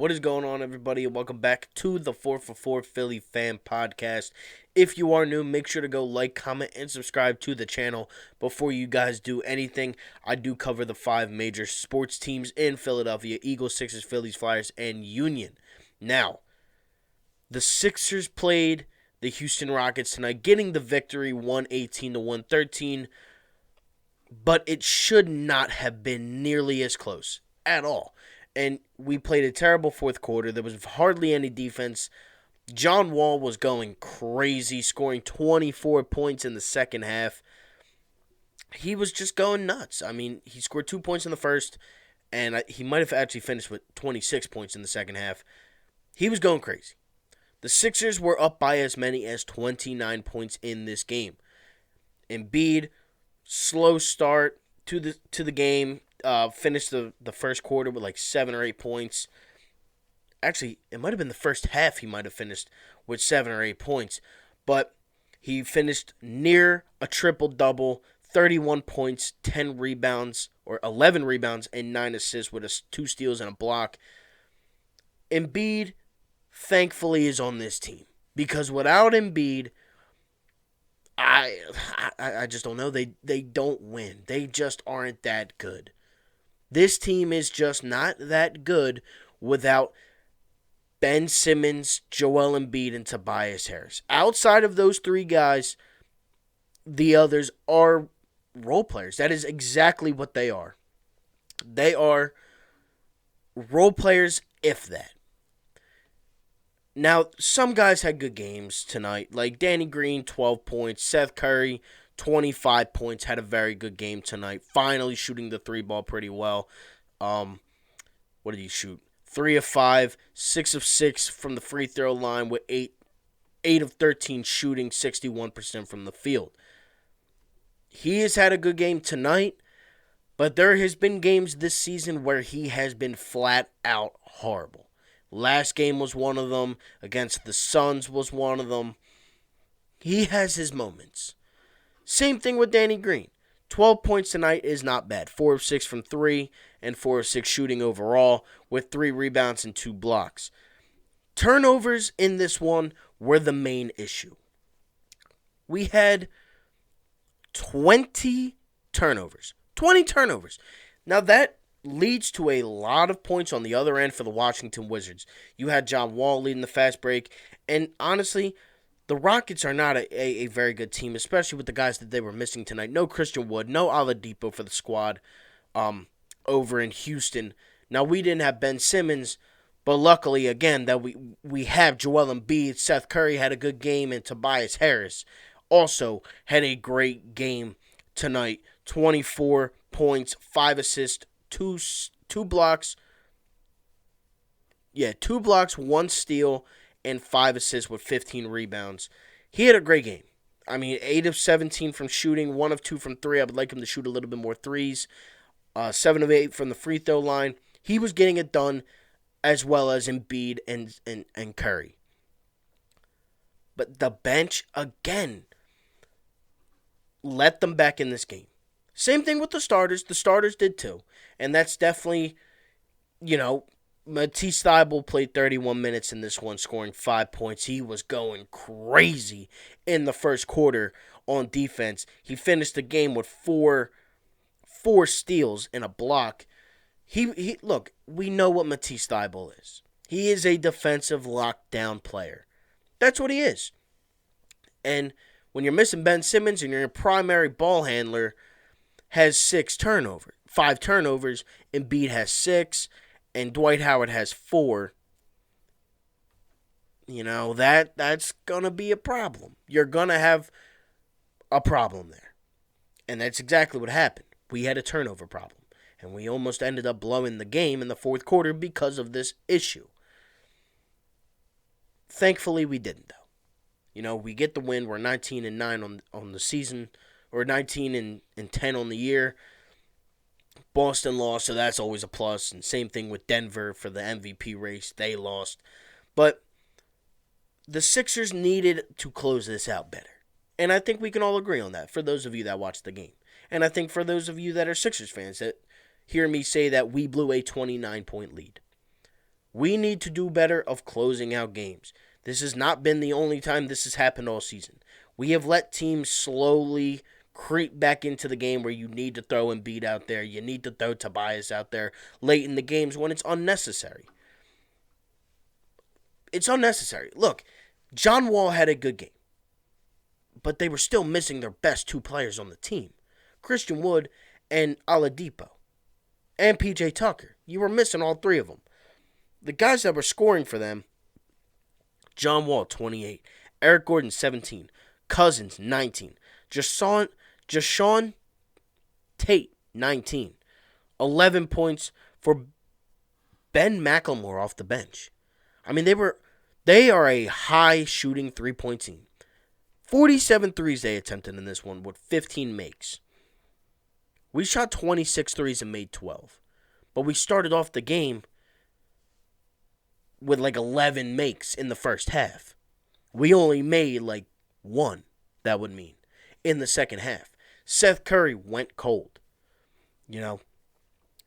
What is going on, everybody, and welcome back to the 4 for 4 Philly Fan Podcast. If you are new, make sure to go like, comment, and subscribe to the channel before you guys do anything. I do cover the 5 major sports teams in Philadelphia: Eagles, Sixers, Phillies, Flyers, and Union. Now, the Sixers played the Houston Rockets tonight, getting the victory 118 to 113, but it should not have been nearly as close at all. And we played a terrible fourth quarter. There was hardly any defense. John Wall was going crazy, scoring 24 points in the second half. He was just going nuts. I mean, he scored 2 points in the first, and he might have actually finished with 26 points in the second half. He was going crazy. The Sixers were up by as many as 29 points in this game. Embiid, slow start to the game. Finished the first quarter with like 7 or 8 points. Actually, it might have been the first half he might have finished with 7 or 8 points. But he finished near a triple-double, 31 points, 10 rebounds, or 11 rebounds, and 9 assists with 2 steals and a block. Embiid, thankfully, is on this team. Because without Embiid, I just don't know. They don't win. They just aren't that good. This team is just not that good without Ben Simmons, Joel Embiid, and Tobias Harris. Outside of those 3 guys, the others are role players. That is exactly what they are. They are role players, if that. Now, some guys had good games tonight, like Danny Green, 12 points, Seth Curry, 25 points, had a very good game tonight, finally shooting the 3-ball pretty well. What did he shoot? 3 of 5, 6 of 6 from the free throw line with 8 of 13 shooting, 61% from the field. He has had a good game tonight, but there has been games this season where he has been flat out horrible. Last game was one of them. Against the Suns was one of them. He has his moments. Same thing with Danny Green. 12 points tonight is not bad. 4 of 6 from 3 and 4 of 6 shooting overall with 3 rebounds and 2 blocks. Turnovers in this one were the main issue. We had 20 turnovers. 20 turnovers. Now that leads to a lot of points on the other end for the Washington Wizards. You had John Wall leading the fast break, and honestly, the Rockets are not a very good team, especially with the guys that they were missing tonight. No Christian Wood, no Oladipo for the squad over in Houston. Now, we didn't have Ben Simmons, but luckily, again, that we have Joel Embiid. Seth Curry had a good game, and Tobias Harris also had a great game tonight. 24 points, 5 assists, 2 blocks. Yeah, 2 blocks, 1 steal, and 5 assists with 15 rebounds. He had a great game. I mean, 8 of 17 from shooting, 1 of 2 from 3. I would like him to shoot a little bit more threes. 7 of 8 from the free throw line. He was getting it done, as well as Embiid and Curry. But the bench, again, let them back in this game. Same thing with the starters. The starters did too. And that's definitely, Matisse Thybulle played 31 minutes in this one, scoring 5 points. He was going crazy in the first quarter on defense. He finished the game with four steals and a block. Look, we know what Matisse Thybulle is. He is a defensive lockdown player. That's what he is. And when you're missing Ben Simmons and your primary ball handler has 5 turnovers, Embiid has 6, and Dwight Howard has 4, that's going to be a problem. You're going to have a problem there. And that's exactly what happened. We had a turnover problem. And we almost ended up blowing the game in the fourth quarter because of this issue. Thankfully, we didn't, though. We get the win. We're 19-9 on the season, or 19-10 on the year. Boston lost, so that's always a plus. And same thing with Denver for the MVP race. They lost. But the Sixers needed to close this out better. And I think we can all agree on that for those of you that watched the game. And I think for those of you that are Sixers fans that hear me say that we blew a 29-point lead. We need to do better of closing out games. This has not been the only time this has happened all season. We have let teams slowly creep back into the game where you need to throw Embiid out there. You need to throw Tobias out there late in the games when it's unnecessary. It's unnecessary. Look, John Wall had a good game, but they were still missing their best two players on the team, Christian Wood and Oladipo, and PJ Tucker. You were missing all three of them. The guys that were scoring for them, John Wall, 28, Eric Gordon, 17, Cousins, 19, Jashawn Tate, 19, 11 points for Ben McLemore off the bench. I mean, they are a high-shooting three-point team. 47 threes they attempted in this one with 15 makes. We shot 26 threes and made 12. But we started off the game with like 11 makes in the first half. We only made like one, that would mean, in the second half. Seth Curry went cold. You know,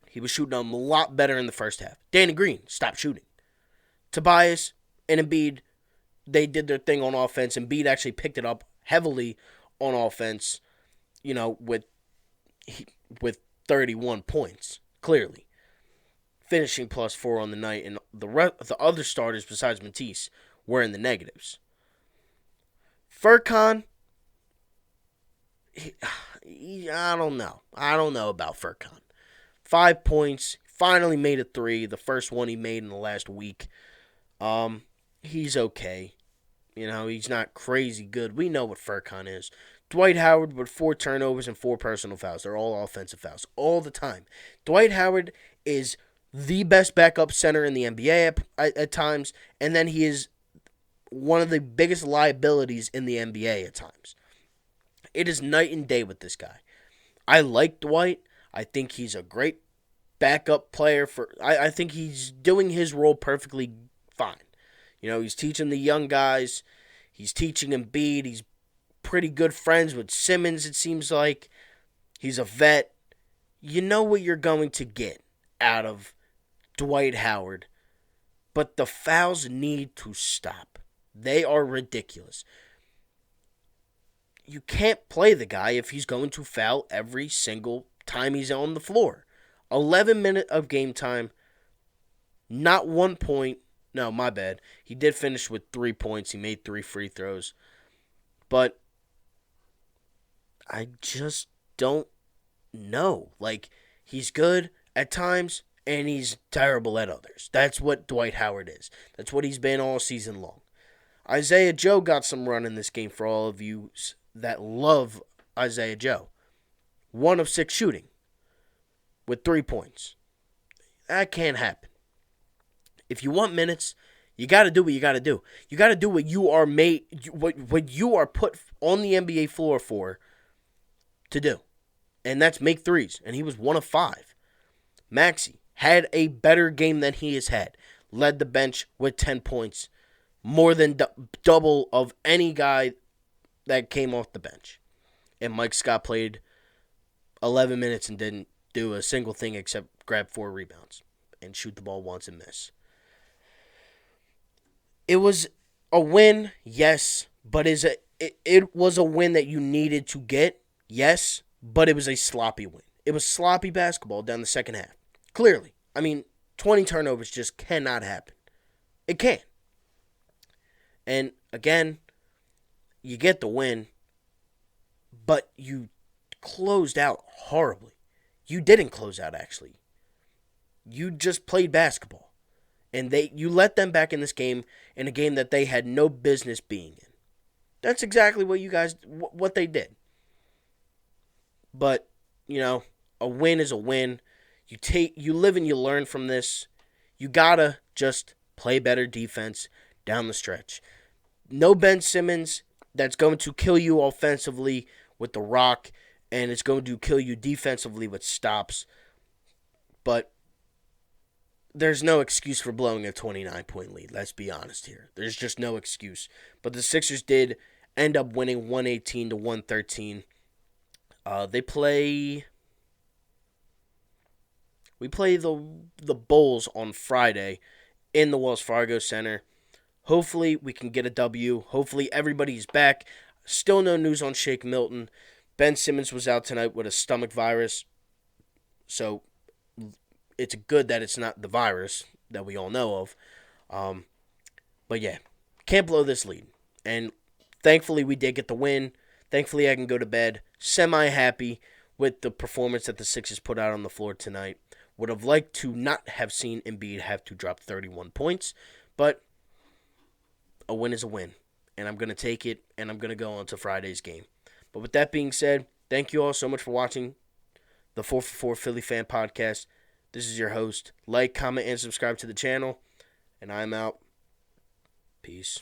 he was shooting a lot better in the first half. Danny Green stopped shooting. Tobias and Embiid, they did their thing on offense. Embiid actually picked it up heavily on offense, you know, with 31 points, clearly. Finishing +4 on the night, and the other starters besides Matisse were in the negatives. Furkan, I don't know. I don't know about Furkan. 5 points, finally made a three, the first one he made in the last week. He's okay. You know, he's not crazy good. We know what Furkan is. Dwight Howard with 4 turnovers and 4 personal fouls. They're all offensive fouls all the time. Dwight Howard is the best backup center in the NBA at times, and then he is one of the biggest liabilities in the NBA at times. It is night and day with this guy. I like Dwight. I think he's a great backup player. I think he's doing his role perfectly fine. You know, he's teaching the young guys. He's teaching Embiid. He's pretty good friends with Simmons, it seems like. He's a vet. You know what you're going to get out of Dwight Howard. But the fouls need to stop. They are ridiculous. You can't play the guy if he's going to foul every single time he's on the floor. 11 minutes of game time. Not 1 point. No, my bad. He did finish with 3 points. He made 3 free throws. But I just don't know. Like, he's good at times, and he's terrible at others. That's what Dwight Howard is. That's what he's been all season long. Isaiah Joe got some run in this game for all of you that love Isaiah Joe. 1 of 6 shooting with 3 points. That can't happen. If you want minutes, you got to do what you got to do. You got to do what you are what you are put on the NBA floor for to do. And that's make threes. And he was 1 of 5. Maxey had a better game than he has had. Led the bench with 10 points. More than double of any guy that came off the bench. And Mike Scott played 11 minutes and didn't do a single thing except grab 4 rebounds and shoot the ball once and miss. It was a win, yes, but it was a win that you needed to get, yes, but it was a sloppy win. It was sloppy basketball down the second half. Clearly. I mean, 20 turnovers just cannot happen. It can't. And, again, you get the win, but you closed out horribly. You didn't close out, actually. You just played basketball. And you let them back in this game, in a game that they had no business being in. That's exactly what they did. But, you know, a win is a win. You live and you learn from this. You gotta just play better defense down the stretch. No Ben Simmons. That's going to kill you offensively with the rock, and it's going to kill you defensively with stops. But there's no excuse for blowing a 29-point lead. Let's be honest here. There's just no excuse. But the Sixers did end up winning 118-113. We play the Bulls on Friday in the Wells Fargo Center. Hopefully, we can get a W. Hopefully, everybody's back. Still no news on Shake Milton. Ben Simmons was out tonight with a stomach virus. So, it's good that it's not the virus that we all know of. But yeah, can't blow this lead. And thankfully, we did get the win. Thankfully, I can go to bed semi-happy with the performance that the Sixers put out on the floor tonight. Would have liked to not have seen Embiid have to drop 31 points. But a win is a win. And I'm going to take it, and I'm going to go on to Friday's game. But with that being said, thank you all so much for watching the 4 for 4 Philly Fan Podcast. This is your host. Like, comment, and subscribe to the channel. And I'm out. Peace.